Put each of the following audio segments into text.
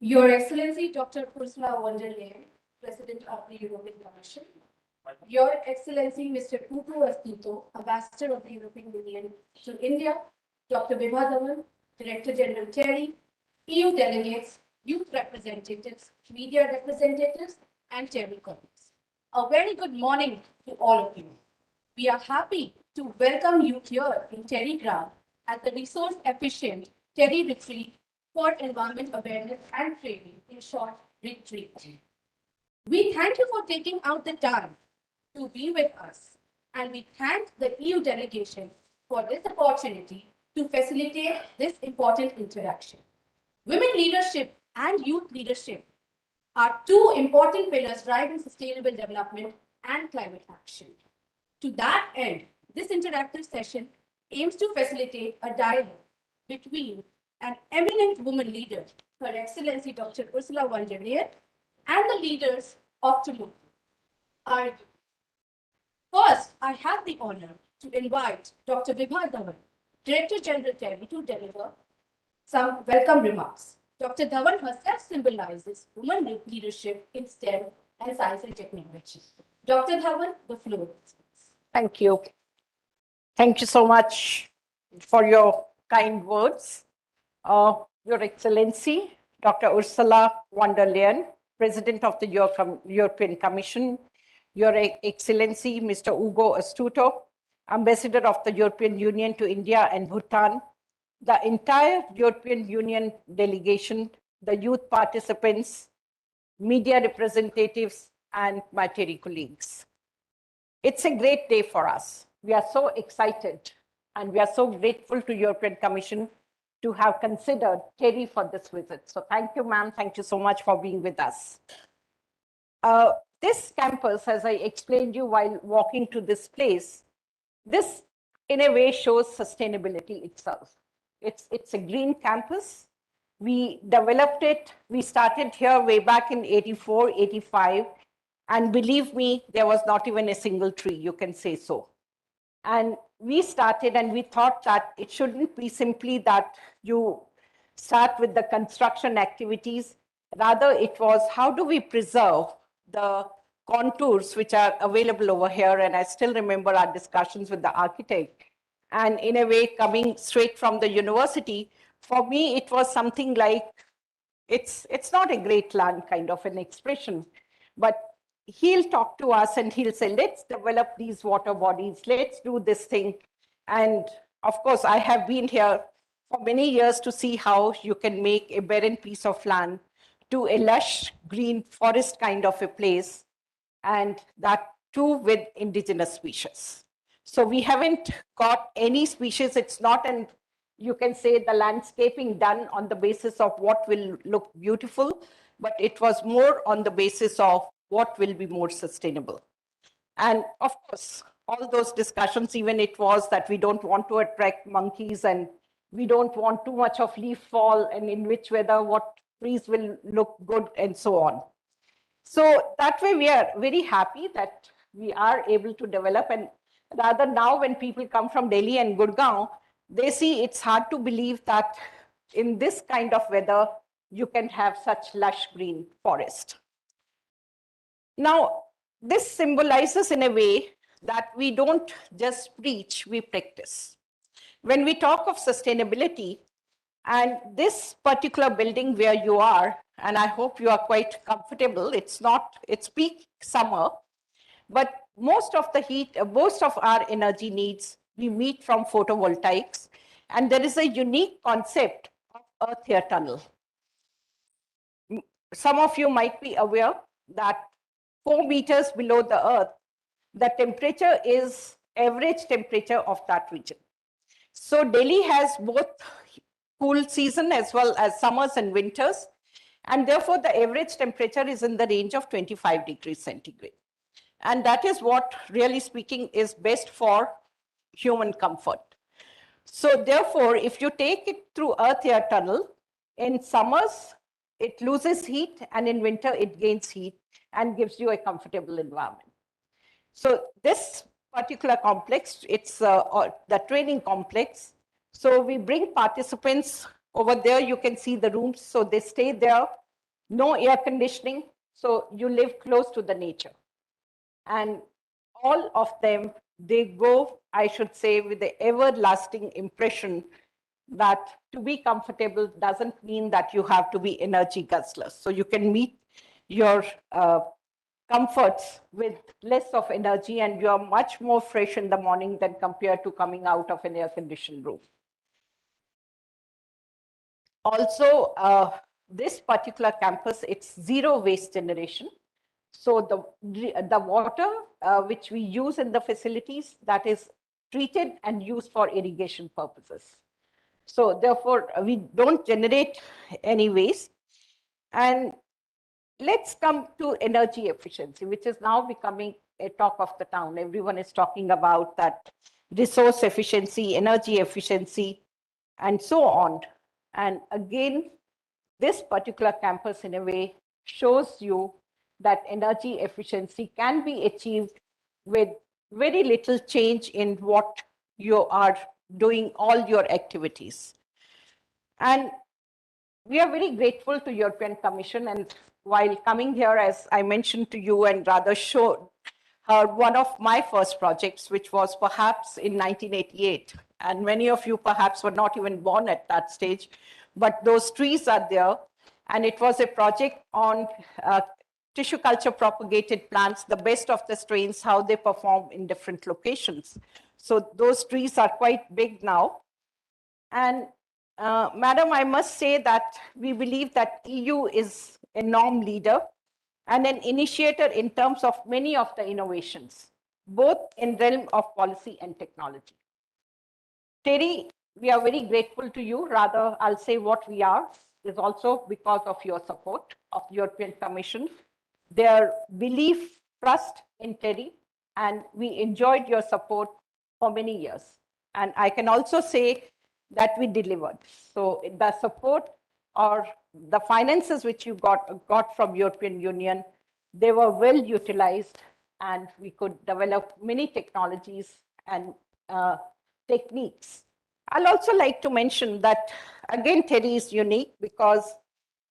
Your Excellency Dr. Ursula von der Leyen, President of the European Commission, Your Excellency Mr. Ugo Astuto, Ambassador of the European Union to India, Dr. Vibha Dhawan, Director General TERI, EU delegates, youth representatives, media representatives, and TERI colleagues. A very good morning to all of you. We are happy to welcome you here in TERI Gram at the resource-efficient TERI retreat for environment awareness and training, in short, retreat. We thank you for taking out the time to be with us, and we thank the EU delegation for this opportunity to facilitate this important interaction. Women leadership and youth leadership are two important pillars driving sustainable development and climate action. To that end, this interactive session aims to facilitate a dialogue between an eminent woman leader, Her Excellency Dr. Ursula von der Leyen, and the leaders of tomorrow. First, I have the honor to invite Dr. Vibha Dhawan, Director General TERI, to deliver some welcome remarks. Dr. Dhawan herself symbolizes women leadership in STEM and science and technology. Dr. Dhawan, the floor is yours. Thank you. Thank you so much for your kind words. Your Excellency, Dr. Ursula von der Leyen, President of the European Commission, Your Excellency, Mr. Ugo Astuto, Ambassador of the European Union to India and Bhutan, the entire European Union delegation, the youth participants, media representatives, and my TERI colleagues. It's a great day for us. We are so excited and we are so grateful to European Commission to have considered TERI for this visit. So thank you, ma'am. Thank you so much for being with us. This campus, as I explained you while walking to this place, this in a way shows sustainability itself. It's a green campus. We developed it. We started here way back in 84, 85. And believe me, there was not even a single tree, you can say so. And we started and we thought that it shouldn't be simply that you start with the construction activities. Rather, it was how do we preserve the contours which are available over here. And I still remember our discussions with the architect. And in a way, coming straight from the university, for me, it was something like, it's not a great land kind of an expression, but he'll talk to us and he'll say, let's develop these water bodies, let's do this thing. And of course, I have been here for many years to see how you can make a barren piece of land to a lush green forest kind of a place, and that too with indigenous species. So we haven't got any species. It's not an, you can say, the landscaping done on the basis of what will look beautiful, but it was more on the basis of what will be more sustainable. And of course, all those discussions, even it was that we don't want to attract monkeys and we don't want too much of leaf fall and in which weather, what trees will look good and so on. So that way we are very happy that we are able to develop, and rather now when people come from Delhi and Gurgaon, they see it's hard to believe that in this kind of weather, you can have such lush green forest. Now, this symbolizes in a way that we don't just preach, we practice. When we talk of sustainability, and this particular building where you are, and I hope you are quite comfortable, it's peak summer, but most of the heat, most of our energy needs, we meet from photovoltaics, and there is a unique concept of Earth Air Tunnel. Some of you might be aware that 4 meters below the Earth, the temperature is average temperature of that region. So Delhi has both cool season as well as summers and winters, and therefore the average temperature is in the range of 25 degrees centigrade. And that is what, really speaking, is best for human comfort. So therefore, if you take it through Earth Air Tunnel, in summers, it loses heat, and in winter, it gains heat and gives you a comfortable environment. So this particular complex, it's the training complex. So we bring participants over there. You can see the rooms. So they stay there no air conditioning, so you live close to the nature. And all of them, they go, I should say, with the everlasting impression that to be comfortable doesn't mean that you have to be energy guzzlers. So you can meet your comforts with less of energy, and you're much more fresh in the morning than compared to coming out of an air-conditioned room. Also, this particular campus, it's zero waste generation. So the water which we use in the facilities, that is treated and used for irrigation purposes. So therefore, we don't generate any waste. And let's come to energy efficiency, which is now becoming a talk of the town. Everyone is talking about that resource efficiency, energy efficiency, and so on. And again, this particular campus in a way shows you that energy efficiency can be achieved with very little change in what you are doing all your activities. And we are very grateful to European Commission. And while coming here, as I mentioned to you and rather showed her one of my first projects, which was perhaps in 1988. And many of you perhaps were not even born at that stage, but those trees are there. And it was a project on tissue culture propagated plants, the best of the strains, how they perform in different locations. So those trees are quite big now. And Madam, I must say that we believe that EU is a norm leader and an initiator in terms of many of the innovations, both in realm of policy and technology. TERI, we are very grateful to you. Rather, I'll say what we are is also because of your support of European Commission, their belief, trust in TERI, and we enjoyed your support for many years. And I can also say that we delivered. So the support or the finances which you got from European Union, they were well utilized, and we could develop many technologies and techniques. I'll also like to mention that, again, TERI is unique because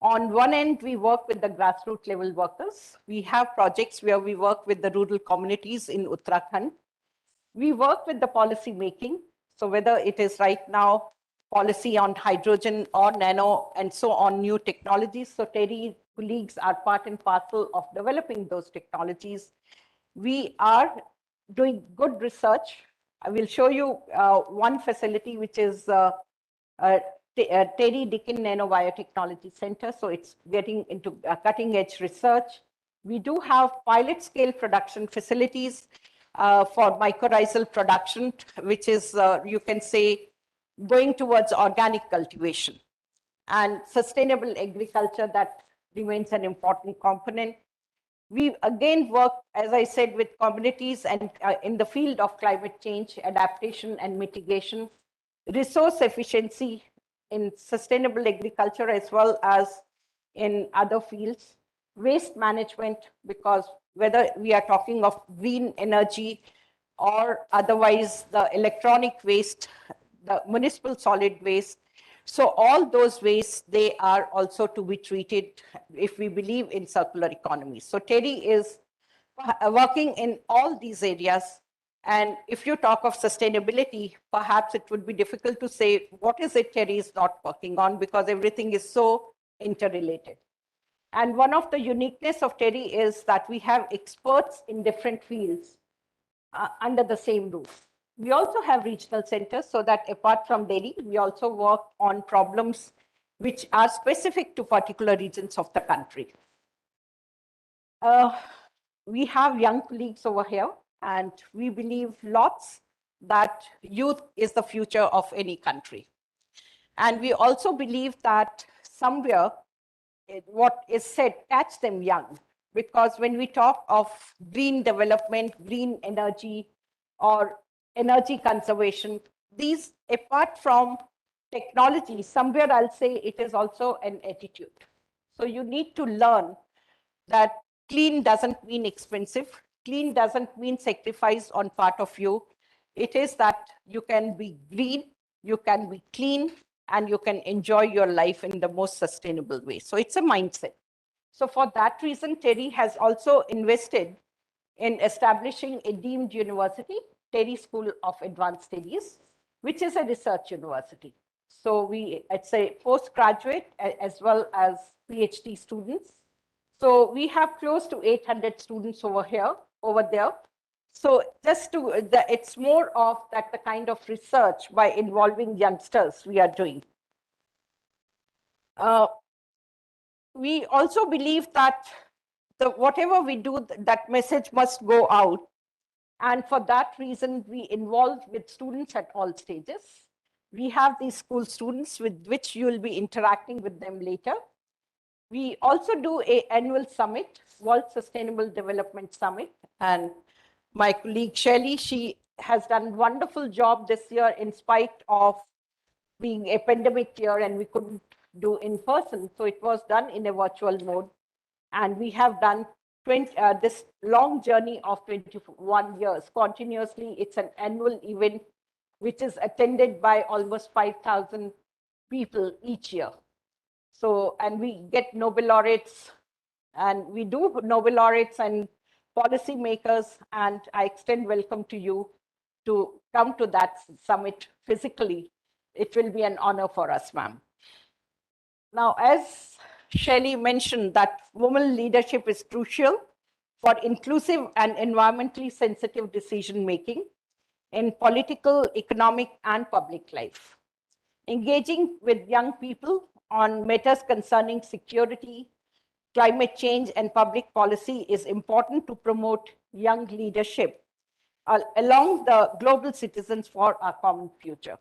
on one end, we work with the grassroots level workers. We have projects where we work with the rural communities in Uttarakhand. We work with the policy making. So whether it is right now policy on hydrogen or nano and so on, new technologies. So TERI colleagues are part and parcel of developing those technologies. We are doing good research. I will show you one facility, which is TERI Dicken Nano Biotechnology Center. So it's getting into cutting edge research. We do have pilot scale production facilities for mycorrhizal production, which is, you can say, going towards organic cultivation. And sustainable agriculture, that remains an important component. We again work, as I said, with communities and in the field of climate change, adaptation and mitigation, resource efficiency in sustainable agriculture as well as in other fields, waste management, because whether we are talking of green energy or otherwise the electronic waste, the municipal solid waste. So all those wastes, they are also to be treated if we believe in circular economy. So TERI is working in all these areas. And if you talk of sustainability, perhaps it would be difficult to say what is it TERI is not working on, because everything is so interrelated. And one of the uniqueness of TERI is that we have experts in different fields under the same roof. We also have regional centers, so that apart from Delhi, we also work on problems which are specific to particular regions of the country. We have young colleagues over here, and we believe lots that youth is the future of any country. And we also believe that somewhere, what is said, catch them young, because when we talk of green development, green energy, or energy conservation, these, apart from technology, somewhere I'll say it is also an attitude. So you need to learn that clean doesn't mean expensive. Clean doesn't mean sacrifice on part of you. It is that you can be green, you can be clean, and you can enjoy your life in the most sustainable way. So it's a mindset. So for that reason, TERI has also invested in establishing a deemed university, TERI School of Advanced Studies, which is a research university. So it's a postgraduate as well as PhD students. So we have close to 800 students over there. So it's more of the kind of research by involving youngsters we are doing. We also believe that whatever we do, that message must go out. And for that reason, we involve with students at all stages. We have these school students with which you will be interacting with them later. We also do an annual summit, World Sustainable Development Summit. And my colleague Shelley, she has done a wonderful job this year in spite of being a pandemic year and we couldn't do in person. So it was done in a virtual mode. And we have done this long journey of 21 years continuously. It's an annual event which is attended by almost 5,000 people each year. So, and we get Nobel laureates, and we do Nobel laureates and policy makers, and I extend welcome to you to come to that summit physically. It will be an honor for us, ma'am. Now, as Shelley mentioned, that women leadership is crucial for inclusive and environmentally sensitive decision making in political, economic, and public life. Engaging with young people on matters concerning security, climate change, and public policy is important to promote young leadership along the global citizens for our common future.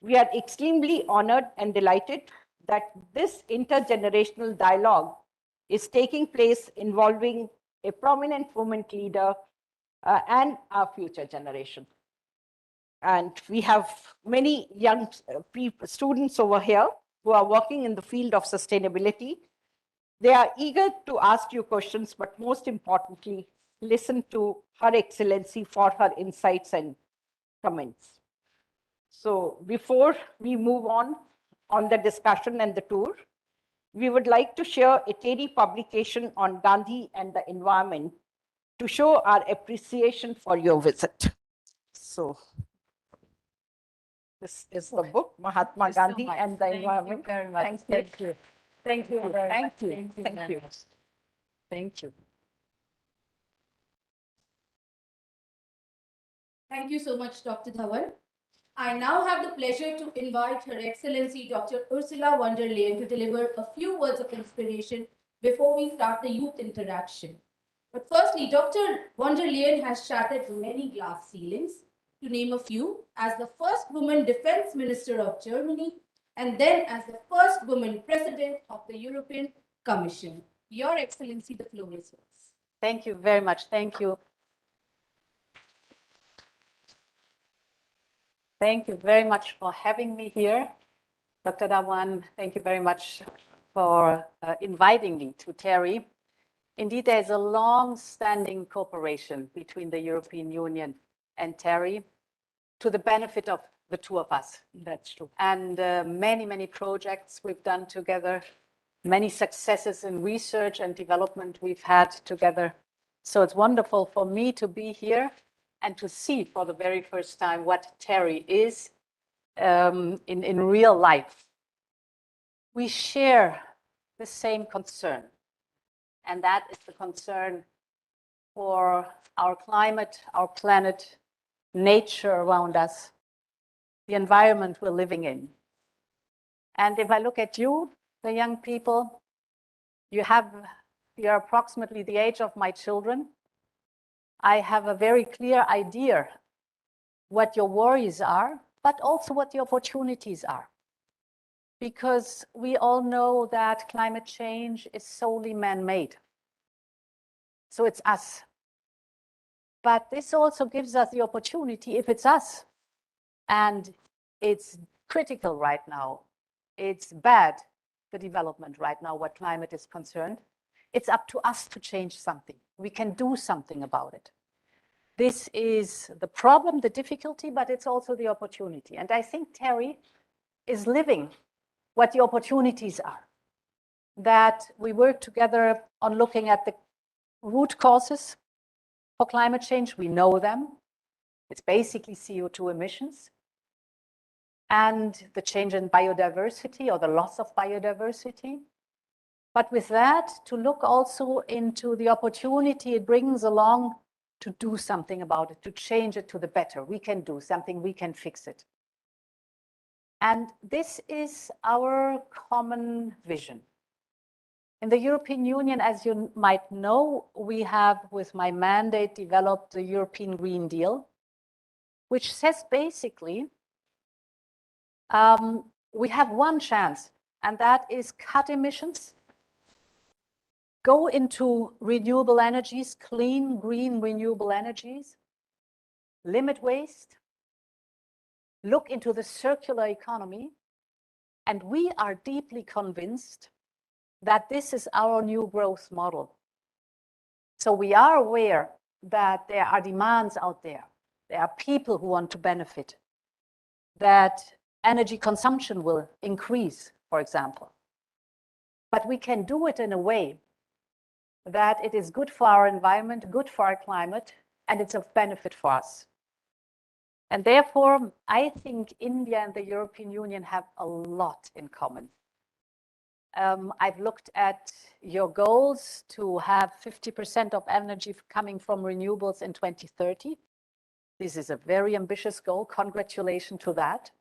We are extremely honored and delighted that this intergenerational dialogue is taking place involving a prominent woman leader and our future generation. And we have many young students over here who are working in the field of sustainability. They are eager to ask you questions, but most importantly, listen to Her Excellency for her insights and comments. So before we move on the discussion and the tour, we would like to share a TERI publication on Gandhi and the environment to show our appreciation for your visit. So this is the book, Mahatma Gandhi and the Environment. Thank you very much. Thank you. Thank you. Thank you. Thank you. Thank you. Thank you so much, Dr. Dhawan. I now have the pleasure to invite Her Excellency Dr. Ursula von der Leyen to deliver a few words of inspiration before we start the youth interaction. But firstly, Dr. von der Leyen has shattered many glass ceilings, to name a few, as the first woman defense minister of Germany, and then as the first woman president of the European Commission. Your Excellency, the floor is yours. Thank you very much. Thank you. Thank you very much for having me here. Dr. Dhawan, thank you very much for inviting me to TERI. Indeed, there's a long-standing cooperation between the European Union and TERI to the benefit of the two of us. That's true. And many, many projects we've done together, many successes in research and development we've had together. So it's wonderful for me to be here and to see for the very first time what TERI is in real life. We share the same concern, and that is the concern for our climate, our planet, nature around us, the environment we're living in. And if I look at you, the young people, you're approximately the age of my children. I have a very clear idea what your worries are, but also what the opportunities are. Because we all know that climate change is solely man-made. So it's us. But this also gives us the opportunity, if it's us, and it's critical right now, it's bad, the development right now, what climate is concerned, it's up to us to change something. We can do something about it. This is the problem, the difficulty, but it's also the opportunity. And I think TERI is living what the opportunities are. that we work together on looking at the root causes for climate change. We know them. It's basically CO2 emissions and the change in biodiversity or the loss of biodiversity. But with that, to look also into the opportunity it brings along to do something about it, to change it to the better. We can do something, we can fix it. And this is our common vision. In the European Union, as you might know, we have, with my mandate, developed the European Green Deal, which says basically, we have one chance, and that is cut emissions, go into renewable energies, clean, green, renewable energies, limit waste, look into the circular economy, and we are deeply convinced that this is our new growth model. So we are aware that there are demands out there. There are people who want to benefit, that energy consumption will increase, for example. But we can do it in a way that it is good for our environment, good for our climate, and it's of benefit for us. And therefore, I think India and the European Union have a lot in common. I've looked at your goals to have 50% of energy coming from renewables in 2030. This is a very ambitious goal. Congratulations to that.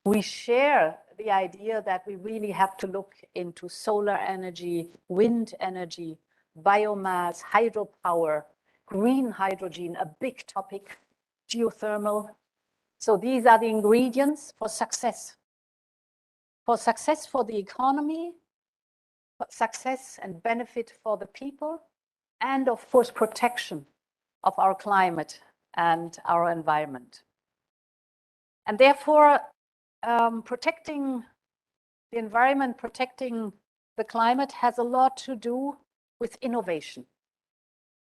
We share the idea that we really have to look into solar energy, wind energy, biomass, hydropower, green hydrogen, a big topic, geothermal. So these are the ingredients for success. For success for the economy, for success and benefit for the people, and of course, protection of our climate and our environment. And therefore, protecting the environment, protecting the climate has a lot to do with innovation.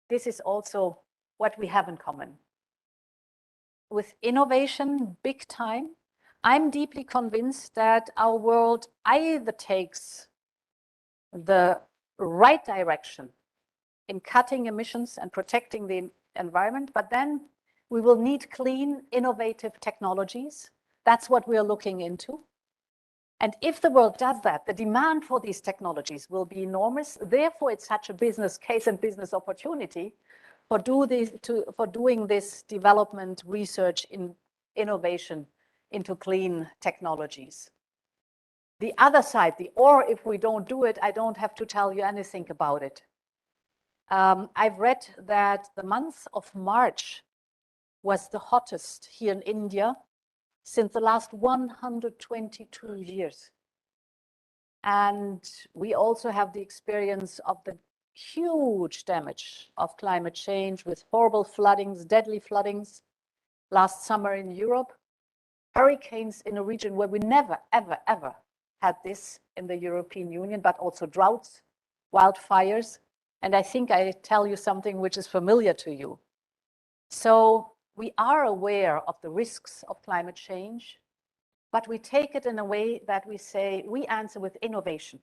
This is also what we have in common. With innovation, big time, I'm deeply convinced that our world either takes the right direction in cutting emissions and protecting the environment, but then we will need clean, innovative technologies. That's what we're looking into. And if the world does that, the demand for these technologies will be enormous. Therefore, it's such a business case and business opportunity for doing this development, research, in innovation into clean technologies. The other side, or if we don't do it, I don't have to tell you anything about it. I've read that the month of March was the hottest here in India since the last 122 years. And we also have the experience of the huge damage of climate change with horrible floodings, deadly floodings last summer in Europe, hurricanes in a region where we never, ever, ever had this in the European Union, but also droughts, wildfires. And I think I tell you something which is familiar to you. So we are aware of the risks of climate change, but we take it in a way that we say we answer with innovation.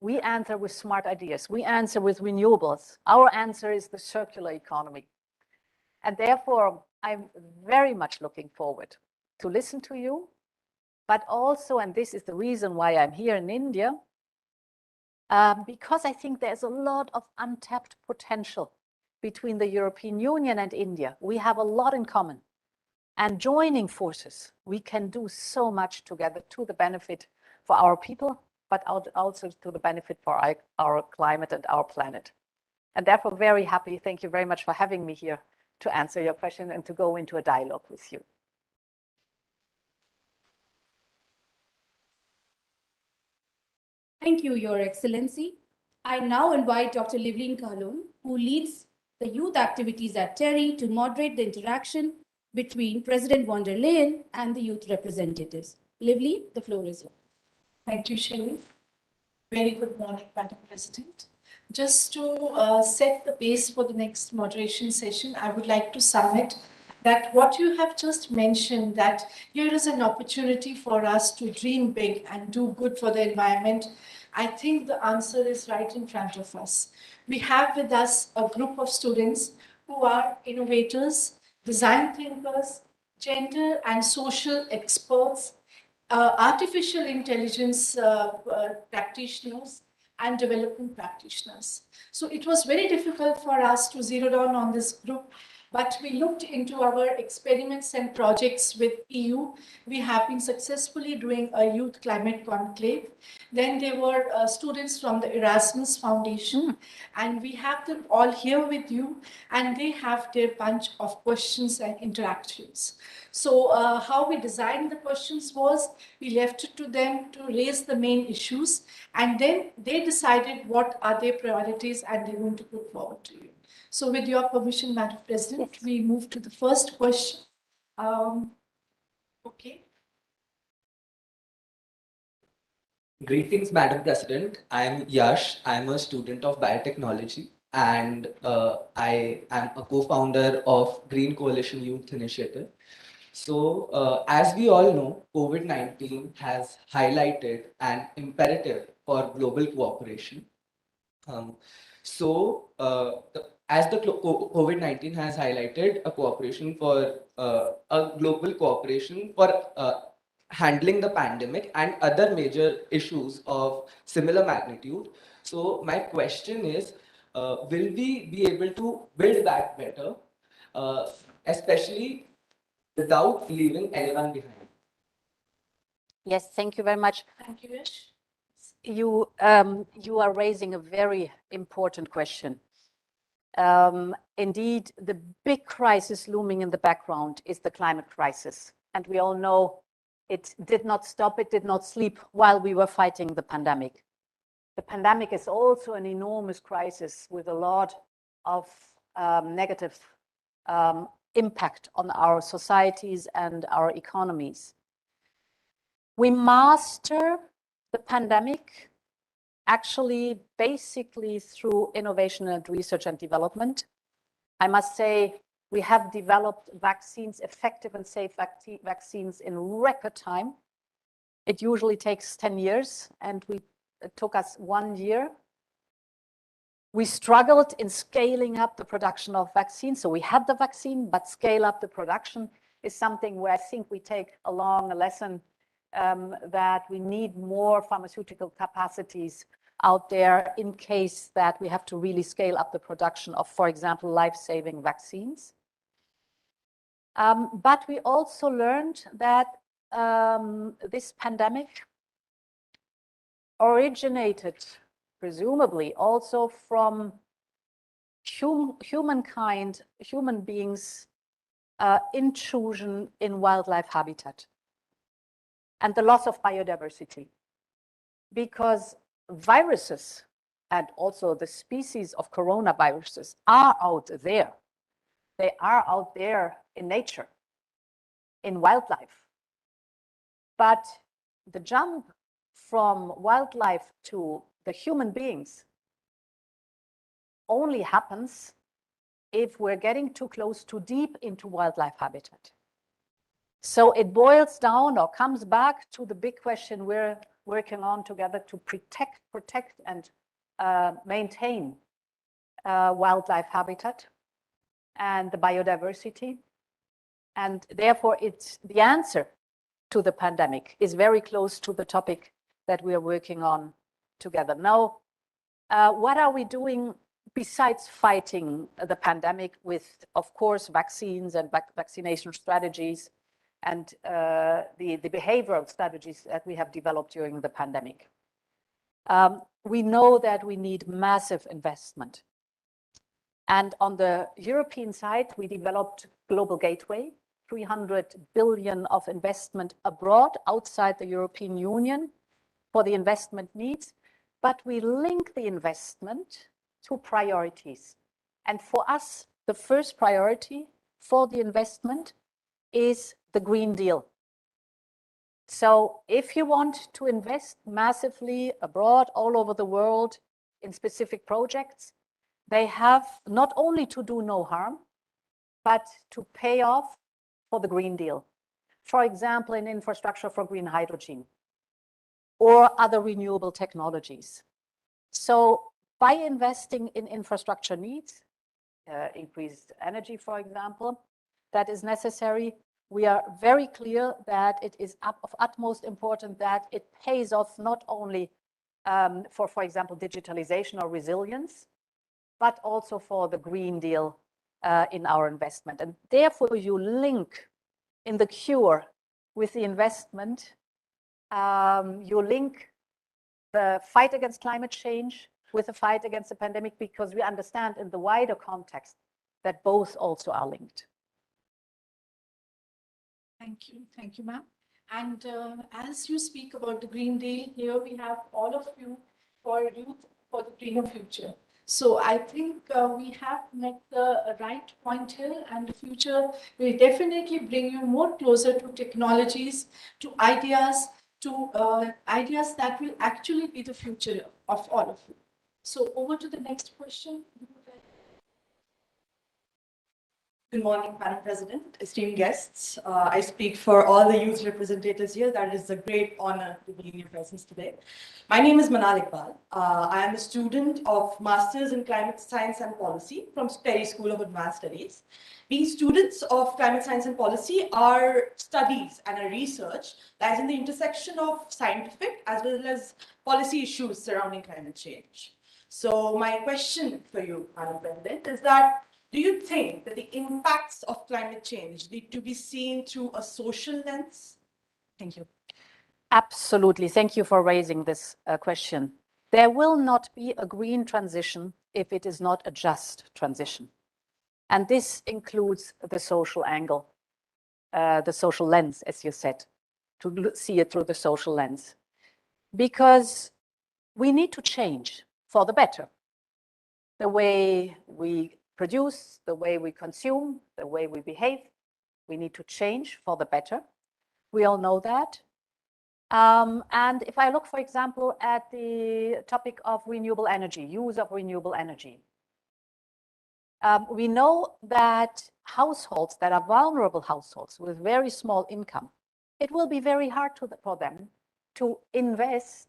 We answer with smart ideas. We answer with renewables. Our answer is the circular economy. And therefore, I'm very much looking forward to listen to you, but also, and this is the reason why I'm here in India, because I think there's a lot of untapped potential between the European Union and India. We have a lot in common. And joining forces, we can do so much together to the benefit for our people, but also to the benefit for our climate and our planet. And therefore, very happy. Thank you very much for having me here to answer your question and to go into a dialogue with you. Thank you, Your Excellency. I now invite Dr. Leyen Kalun, who leads the youth activities at TERI, to moderate the interaction between President von der Leyen and the youth representatives. Lively, the floor is yours. Thank you, Shelley. Very good morning, Madam President. Just to set the base for the next moderation session, I would like to submit that what you have just mentioned, that here is an opportunity for us to dream big and do good for the environment. I think the answer is right in front of us. We have with us a group of students who are innovators, design thinkers, gender and social experts, artificial intelligence practitioners, and development practitioners. So it was very difficult for us to zero down on this group, but we looked into our experiments and projects with EU. We have been successfully doing a youth climate conclave. Then there were students from the Erasmus Foundation, and we have them all here with you, and they have their bunch of questions and interactions. So how we designed the questions was, we left it to them to raise the main issues, and then they decided what are their priorities and they're going to put forward to you. So with your permission, Madam President, Yes. we move to the first question. Okay. Greetings, Madam President. I'm Yash. I'm a student of biotechnology, and I am a co-founder of Green Coalition Youth Initiative. So, as we all know, COVID-19 has highlighted an imperative for global cooperation. Um, as the COVID-19 has highlighted a cooperation for a global cooperation for handling the pandemic and other major issues of similar magnitude. So my question is, will we be able to build back better, uh, especially without leaving anyone behind? Yes, thank you very much. Thank you, Yash. You are raising a very important question. Indeed, the big crisis looming in the background is the climate crisis. And we all know it did not stop, it did not sleep while we were fighting the pandemic. The pandemic is also an enormous crisis with a lot of negative impact on our societies and our economies. We master the pandemic actually basically through innovation and research and development. I must say we have developed vaccines, effective and safe vaccines in record time. It usually takes 10 years and it took us 1 year. We struggled in scaling up the production of vaccines. So we had the vaccine, but scale up the production is something where I think we take along a lesson that we need more pharmaceutical capacities out there in case that we have to really scale up the production of, for example, life-saving vaccines. But we also learned that this pandemic originated, presumably, also from humankind, human beings' intrusion in wildlife habitat and the loss of biodiversity. Because viruses and also the species of coronaviruses are out there. They are out there in nature, in wildlife. But the jump from wildlife to the human beings only happens if we're getting too close, too deep into wildlife habitat. So it boils down or comes back to the big question we're working on together to protect and maintain wildlife habitat and the biodiversity. And therefore, the answer to the pandemic is very close to the topic that we are working on together. Now, what are we doing besides fighting the pandemic with, of course, vaccines and vaccination strategies and the behavioral strategies that we have developed during the pandemic? We know that we need massive investment. And on the European side, we developed Global Gateway, 300 billion of investment abroad, outside the European Union for the investment needs. But we link the investment to priorities. And for us, the first priority for the investment is the Green Deal. So if you want to invest massively abroad, all over the world, in specific projects, they have not only to do no harm, but to pay off for the Green Deal. For example, in infrastructure for green hydrogen, or other renewable technologies. So by investing in infrastructure needs, increased energy, for example, that is necessary, we are very clear that it is of utmost importance that it pays off not only for example, digitalization or resilience, but also for the Green Deal in our investment. And therefore, you link in the cure with the investment, you link the fight against climate change with the fight against the pandemic, because we understand in the wider context that both also are linked. Thank you, ma'am. And as you speak about the Green Deal, here we have all of you for Youth for the Greener Future. So I think we have met the right point here, and the future will definitely bring you more closer to technologies, to ideas that will actually be the future of all of you. So over to the next question. Good morning, Madam President, esteemed guests. I speak for all the youth representatives here. That is a great honor to be in your presence today. My name is Manal Iqbal. I am a student of Masters in Climate Science and Policy from TERI School of Advanced Studies. Being students of climate science and policy, our studies and our research lies in the intersection of scientific as well as policy issues surrounding climate change. So my question for you, Madam President, is that do you think that the impacts of climate change need to be seen through a social lens? Thank you. Absolutely. Thank you for raising this question. There will not be a green transition if it is not a just transition. And this includes the social angle, the social lens, as you said, to see it through the social lens. Because we need to change for the better. The way we produce, the way we consume, the way we behave, we need to change for the better. We all know that. And if I look, for example, at the topic of renewable energy, use of renewable energy, we know that households that are vulnerable households with very small income, it will be very hard for them to invest,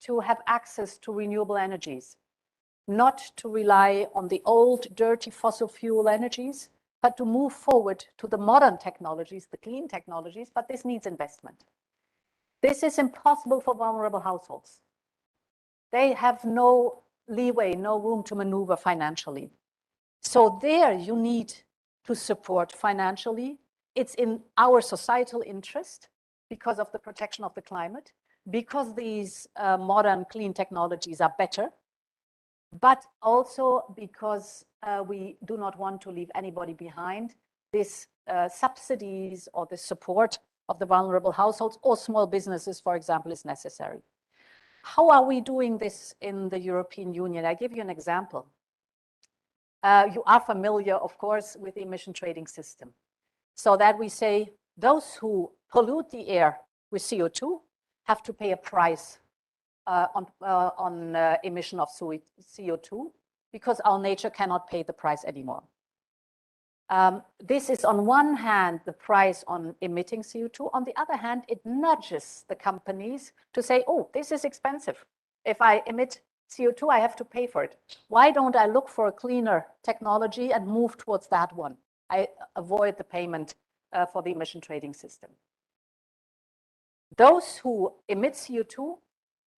to have access to renewable energies, not to rely on the old, dirty fossil fuel energies, but to move forward to the modern technologies, the clean technologies, but this needs investment. This is impossible for vulnerable households. They have no leeway, no room to maneuver financially. So there you need to support financially. It's in our societal interest because of the protection of the climate, because these modern clean technologies are better, but also because we do not want to leave anybody behind. This subsidies or the support of the vulnerable households or small businesses, for example, is necessary. How are we doing this in the European Union? I give you an example. You are familiar, of course, with the emission trading system. So that we say those who pollute the air with CO2 have to pay a price on emission of CO2 because our nature cannot pay the price anymore. This is on one hand the price on emitting CO2. On the other hand, it nudges the companies to say, oh, this is expensive. If I emit CO2, I have to pay for it. Why don't I look for a cleaner technology and move towards that one? I avoid the payment for the emission trading system. Those who emit CO2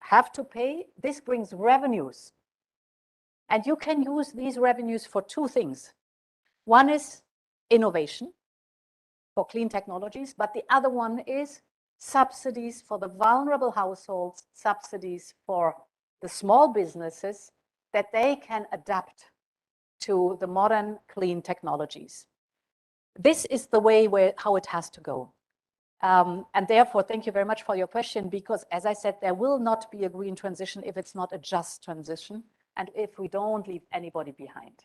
have to pay. This brings revenues. And you can use these revenues for two things. One is innovation for clean technologies, but the other one is subsidies for the vulnerable households, subsidies for the small businesses that they can adapt to the modern clean technologies. This is the way how it has to go. And therefore, thank you very much for your question, because as I said, there will not be a green transition if it's not a just transition and if we don't leave anybody behind.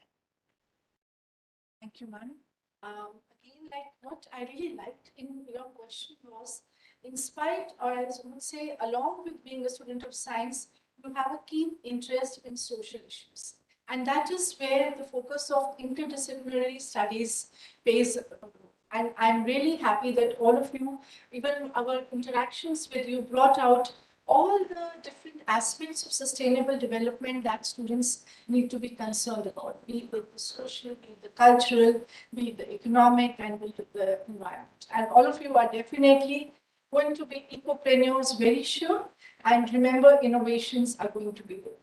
Thank you, madam. Again, like what I really liked in your question was, in spite, or I would say, along with being a student of science, you have a keen interest in social issues. And that is where the focus of interdisciplinary studies plays a role. And I'm really happy that all of you, even our interactions with you, brought out all the different aspects of sustainable development that students need to be concerned about, be it the social, be it the cultural, be it the economic, and be it the environment. And all of you are definitely going to be ecopreneurs, very sure. And remember, innovations are going to be there.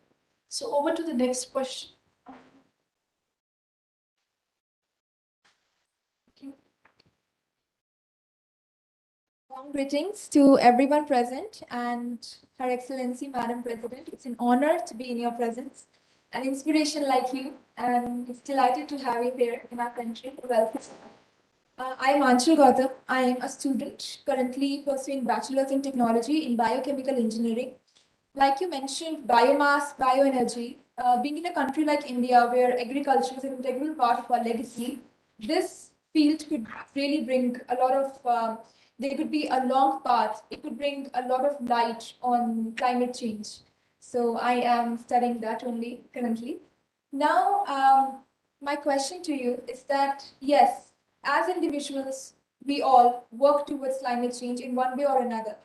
So over to the next question. Warm greetings to everyone present and Her Excellency, Madam President. It's an honor to be in your presence, an inspiration like you, and it's delighted to have you here in our country. Welcome. I am Anshul Gautam. I am a student currently pursuing Bachelor's in Technology in Biochemical Engineering. Like you mentioned, biomass, bioenergy, being in a country like India where agriculture is an integral part of our legacy, this field could really bring a lot of there could be a long path. It could bring a lot of light on climate change. So I am studying that only currently. Now, my question to you is that, yes, as individuals, we all work towards climate change in one way or another.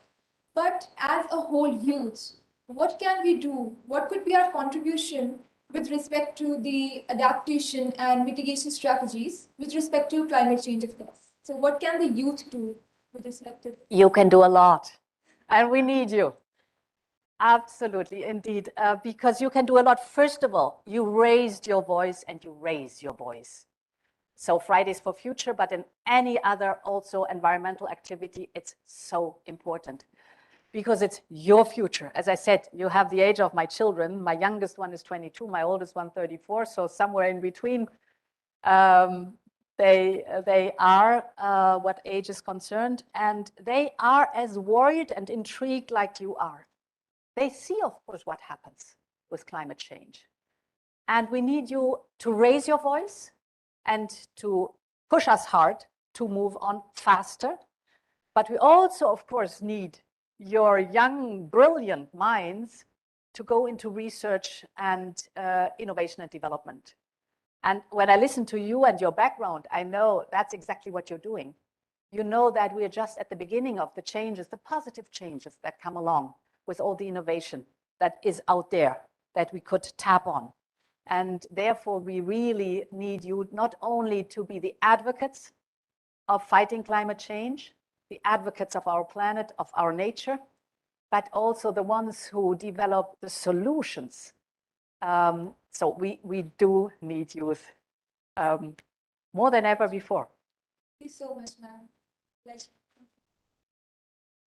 But as a whole youth, what can we do? What could be our contribution with respect to the adaptation and mitigation strategies with respect to climate change, of course? So what can the youth do with respect to? You can do a lot, and we need you. Absolutely, indeed, because you can do a lot. First of all, you raised your voice and you raise your voice. So Fridays for Future, but in any other also environmental activity, it's so important because it's your future. As I said, you have the age of my children. My youngest one is 22, my oldest one 34, so somewhere in between. They are what age is concerned, and they are as worried and intrigued like you are. They see, of course, what happens with climate change. And we need you to raise your voice and to push us hard to move on faster. But we also, of course, need your young, brilliant minds to go into research and innovation and development. And when I listen to you and your background, I know that's exactly what you're doing. You know that we're just at the beginning of the changes, the positive changes that come along with all the innovation that is out there that we could tap on. And therefore, we really need you not only to be the advocates of fighting climate change, the advocates of our planet, of our nature, but also the ones who develop the solutions. So we do need youth more than ever before. Thank you so much, ma'am. Pleasure.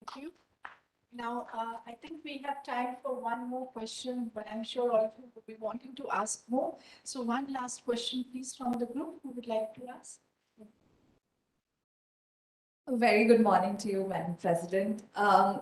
Thank you. Now, I think we have time for one more question, but I'm sure all of you will be wanting to ask more. So one last question, please, from the group who would like to ask. A very good morning to you, Madam President.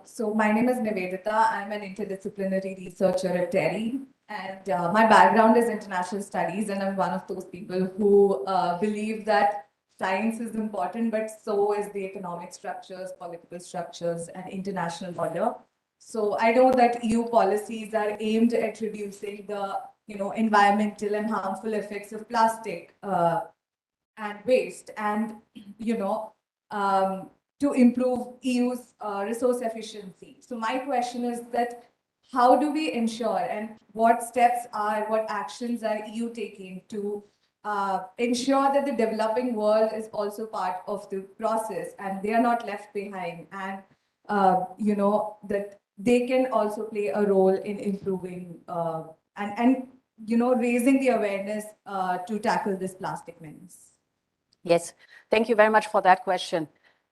So my name is Nivedita. I'm an interdisciplinary researcher at TERI, and my background is international studies, and I'm one of those people who believe that science is important, but so is the economic structures, political structures, and international order. So I know that EU policies are aimed at reducing the environmental and harmful effects of plastic and waste, and to improve EU's resource efficiency. So my question is that how do we ensure, and what actions are EU taking to ensure that the developing world is also part of the process and they are not left behind, and that they can also play a role in improving and raising the awareness to tackle this plastic menace? Yes, thank you very much for that question.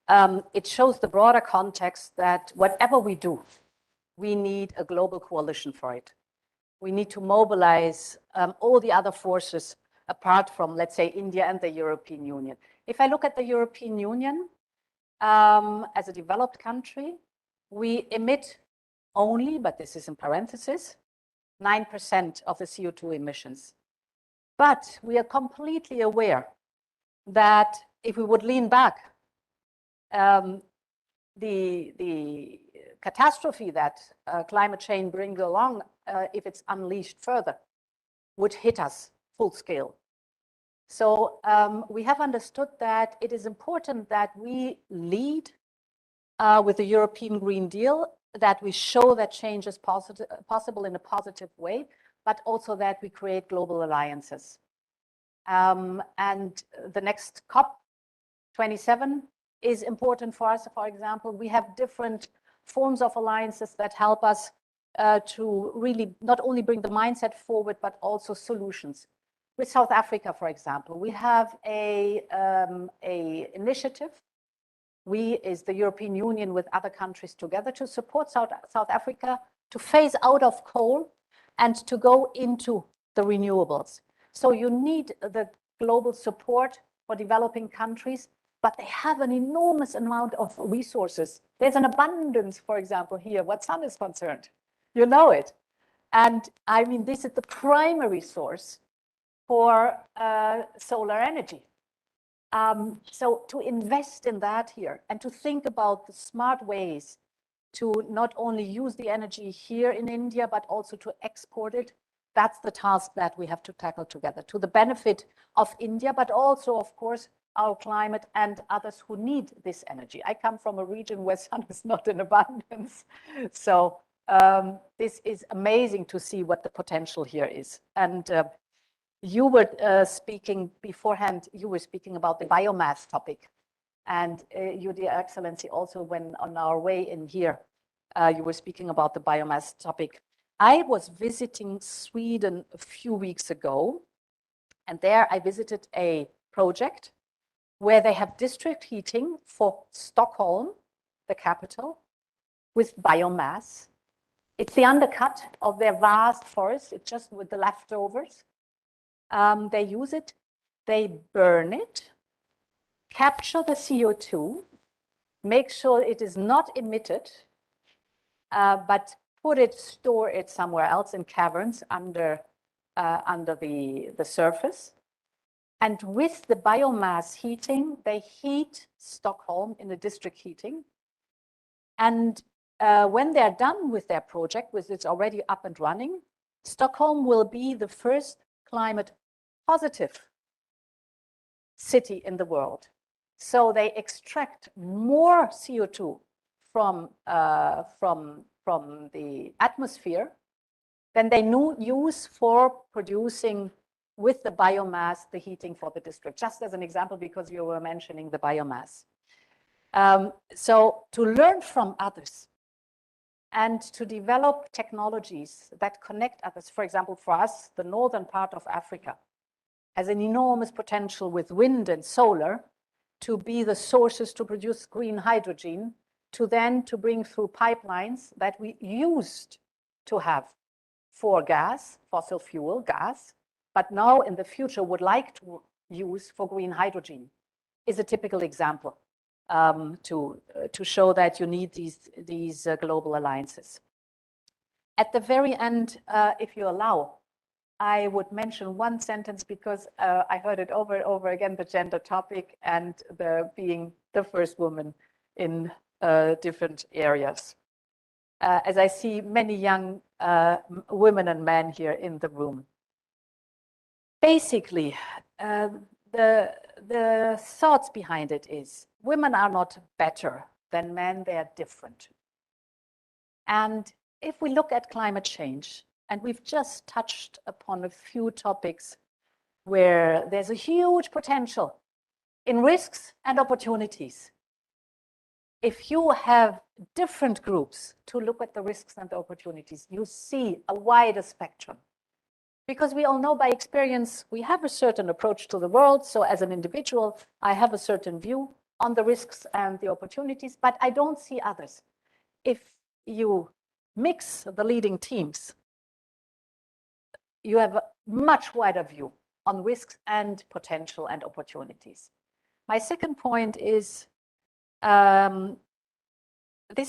It shows the broader context that whatever we do, we need a global coalition for it. We need to mobilize all the other forces apart from, let's say, India and the European Union. If I look at the European Union, as a developed country, we emit only, but this is in parentheses, 9% of the CO2 emissions. But we are completely aware that if we would lean back, the catastrophe that climate change brings along, if it's unleashed further, would hit us full scale. So we have understood that it is important that we lead with the European Green Deal that we show that change is possible in a positive way, but also that we create global alliances. And the next COP27 is important for us. For example, we have different forms of alliances that help us to really not only bring the mindset forward, but also solutions. With South Africa, for example, we have a initiative. We is the European Union with other countries together to support South Africa to phase out of coal and to go into the renewables. So you need the global support for developing countries, but they have an enormous amount of resources. There's an abundance, for example, here, what sun is concerned. You know it. And I mean, this is the primary source for solar energy. So to invest in that here and to think about the smart ways to not only use the energy here in India, but also to export it, that's the task that we have to tackle together to the benefit of India, but also, of course, our climate and others who need this energy. I come from a region where sun is not in abundance. So this is amazing to see what the potential here is. And you were speaking beforehand, you were speaking about the biomass topic. And you, Dear Excellency, also when on our way in here, you were speaking about the biomass topic. I was visiting Sweden a few weeks ago, and there I visited a project where they have district heating for Stockholm, the capital, with biomass. It's the undercut of their vast forest. It's just with the leftovers. They use it, they burn it, capture the CO2, make sure it is not emitted, but store it somewhere else in caverns under the surface. And with the biomass heating, they heat Stockholm in the district heating. And when they're done with their project, which is already up and running, Stockholm will be the first climate positive city in the world. So they extract more CO2 from the atmosphere than they use for producing with the biomass, the heating for the district, just as an example, because you were mentioning the biomass. So to learn from others and to develop technologies that connect others, for example, for us, the northern part of Africa has an enormous potential with wind and solar to be the sources to produce green hydrogen, to bring through pipelines that we used to have for gas, fossil fuel gas, but now in the future would like to use for green hydrogen, is a typical example to show that you need these global alliances. At the very end, if you allow, I would mention one sentence because I heard it over and over again, the gender topic and being the first woman in different areas. As I see many young women and men here in the room. Basically, the thoughts behind it is women are not better than men, they are different. And if we look at climate change, and we've just touched upon a few topics where there's a huge potential in risks and opportunities. If you have different groups to look at the risks and the opportunities, you see a wider spectrum. Because we all know by experience, we have a certain approach to the world. So as an individual, I have a certain view on the risks and the opportunities, but I don't see others. If you mix the leading teams, you have a much wider view on risks and potential and opportunities. My second point is, this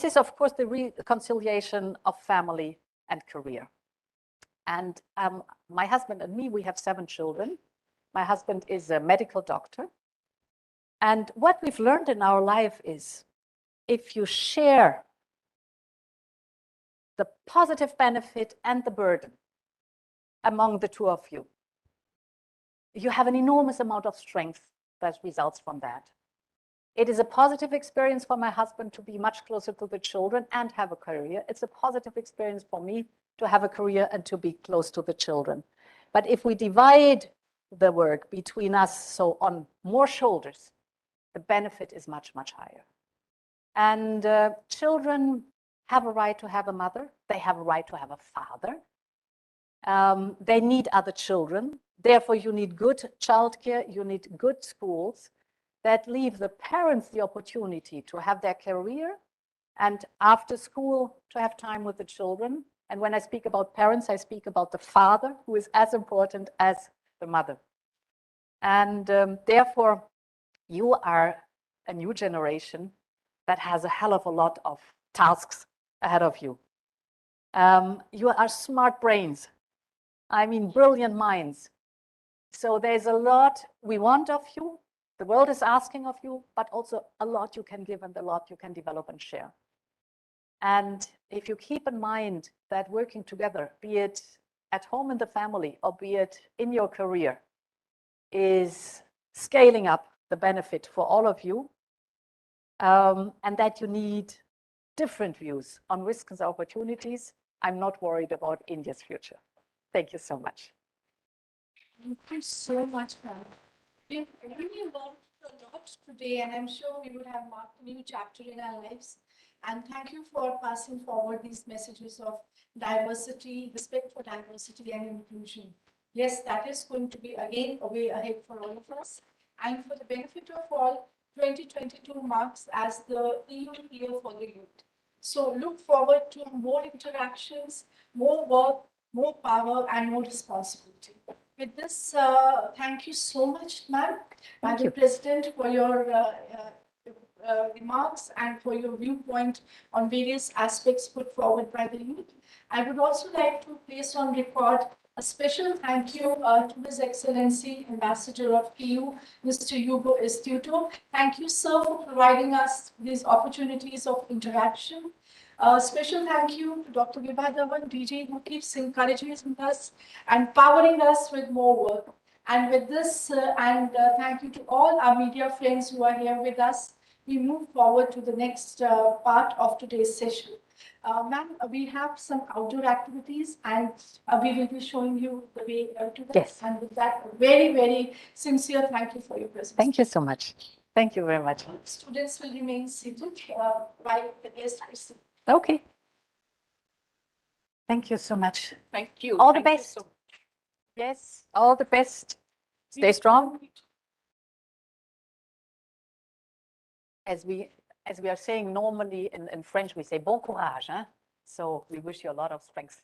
is, of course, the reconciliation of family and career. And my husband and me, we have 7 children. My husband is a medical doctor. And what we've learned in our life is, if you share the positive benefit and the burden among the two of you, you have an enormous amount of strength that results from that. It is a positive experience for my husband to be much closer to the children and have a career. It's a positive experience for me to have a career and to be close to the children. But if we divide the work between us, so on more shoulders, the benefit is much, much higher. And children have a right to have a mother. They have a right to have a father. They need other children. Therefore, you need good childcare, you need good schools that leave the parents the opportunity to have their career and after school to have time with the children. And when I speak about parents, I speak about the father, who is as important as the mother. And therefore, you are a new generation that has a hell of a lot of tasks ahead of you. You are smart brains. I mean, brilliant minds. So there's a lot we want of you. The world is asking of you, but also a lot you can give and a lot you can develop and share. And if you keep in mind that working together, be it at home in the family or be it in your career, is scaling up the benefit for all of you, and that you need different views on risks and opportunities, I'm not worried about India's future. Thank you so much. Thank you so much, ma'am. We've really learned a lot today, and I'm sure we would have marked a new chapter in our lives. And thank you for passing forward these messages of diversity, respect for diversity and inclusion. Yes, that is going to be, again, a way ahead for all of us. And for the benefit of all, 2022 marks as the EU year for the youth. So look forward to more interactions, more work, more power, and more responsibility. With this, thank you so much, ma'am, Madam President, for your remarks and for your viewpoint on various aspects put forward by the youth. I would also like to place on record a special thank you to His Excellency, Ambassador of EU, Mr. Hugo Estuto. Thank you, sir, for providing us these opportunities of interaction. Special thank you to Dr. Vibha Dhawan, DJ, who keeps encouraging us and powering us with more work. And with this, thank you to all our media friends who are here with us. We move forward to the next part of today's session. Ma'am, we have some outdoor activities and we will be showing you the way to that. Yes. And with that, very, very sincere thank you for your presence. Thank you so much. Thank you very much. Students will remain seated while the guests will sit. Okay. Thank you so much. Thank you. All the Thank you best. so- Yes, all the best. Stay strong. As we are saying normally in French, we say bon courage. Huh? So we wish you a lot of strength.